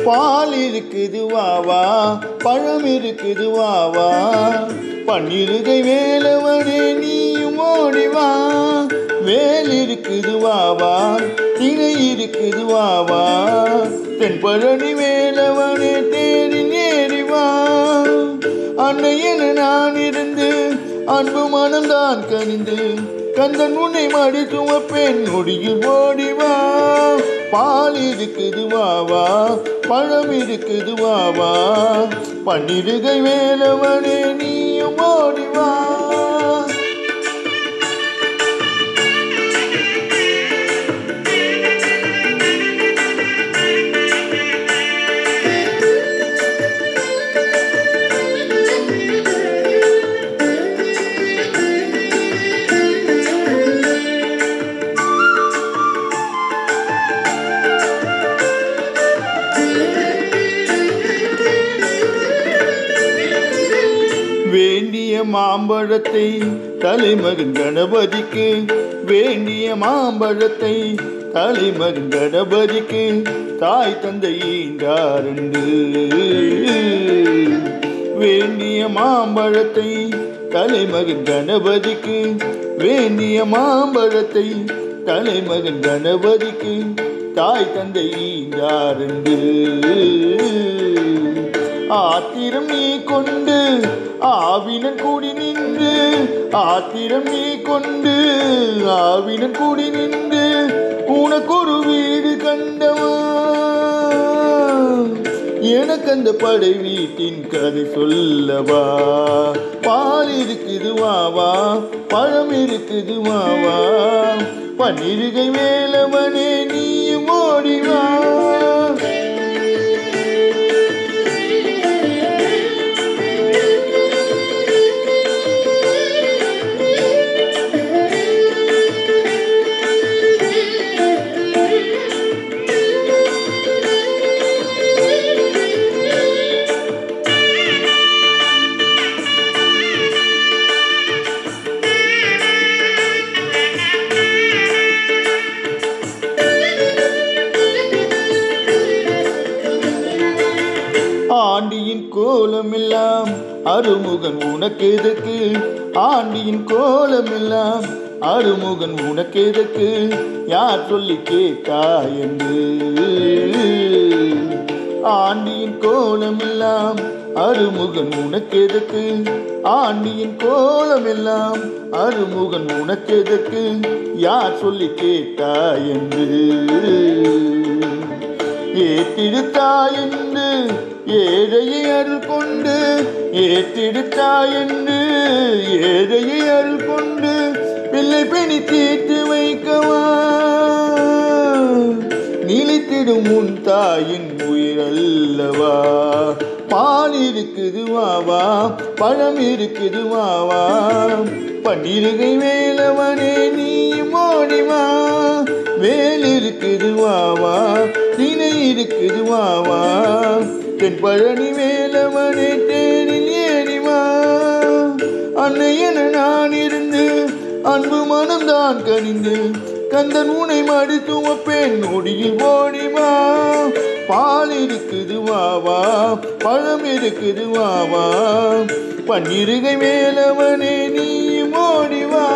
பால் இருக்குது வாவா, பழம் இருக்குது வாவா, பன்னிருகை வேலவனே நீயும் ஓடிவா. வேல் இருக்குது வாவா, திணை இருக்குது வாவா, தென்பழனி வேலவனே தேரில் ஏறிவா. அன்னை என நான் இருந்து அன்பு மனம்தான் கனிந்து கந்தன் உன்னை மடி சுமப்பேன் நொடியில் ஓடிவா. பால் இருக்குது வாவா, பழம் இருக்குது வாவா, பன்னிருகை வேலவனே நீயும் ஓடிவா. வேண்டிய மாம்பழத்தை தலைமகன் கணபதிக்கு, வேண்டிய மாம்பழத்தை தலைமகன் கணபதிக்கு தாய் தந்தை ஈந்தாரண்டு. வேண்டிய மாம்பழத்தை தலைமகன் கணபதிக்கு, வேண்டிய மாம்பழத்தை தலைமகன் கணபதிக்கு தாய் தந்தை ஈந்தாரண்டு. ஆத்திரம் நீ கொண்டு ஆவினன் கூடி நின்று, ஆத்திரம் நீ கொண்டு ஆவினன் கூடி நின்று உனக்கொரு வீடு கண்டவா. எனக்கு அந்த படை வீட்டின் கதை சொல்லவா. பால் இருக்குது வாவா, பழம் இருக்குது வாவா, பன்னிருகை வேலவனே நீயும் ஓடிவா. ஆண்டியின் கோலமெல்லாம் அருமுகன் உனக்கு எதற்கு, ஆண்டியின் கோலமெல்லாம் அருமுகன் உனக்கு எதற்கு, யார் சொல்லி கேட்டாய் என்று. ஆண்டியின் கோலமெல்லாம் அருமுகன் உனக்கு எதற்கு, ஆண்டியின் கோலமெல்லாம் அருமுகன் உனக்கு எதற்கு, யார் சொல்லி கேட்டாய் என்று. ஏற்றிடுத்தாய் என்று ஏழையை அருள் கொண்டு, ஏற்றிடுத்தாய் என்று ஏழையை அருள் கொண்டு பிள்ளை பெணி தீர்த்து வைக்கவா. நிலைத்திடும் உன் தாயின் உயிர் அல்லவா. பால் இருக்குது வாவா, பழம் இருக்குது வாவா, பன்னிருகை வேலவனே நீயும் ஓடிவா. வேல் இருக்குது வாவா, திணை இருக்குது வாவா, தென்பழனி வேலவனே தேரில் ஏறிவா. அன்னை என நான் இருந்து அன்பு மனம்தான் கனிந்து கந்தன் உன்னை மடி சுமப்பேன் நொடியில் ஓடிவா. பால் இருக்குது வாவா, பழம் இருக்குது வாவா, பன்னிருகை வேலவனே நீயும் ஓடிவா.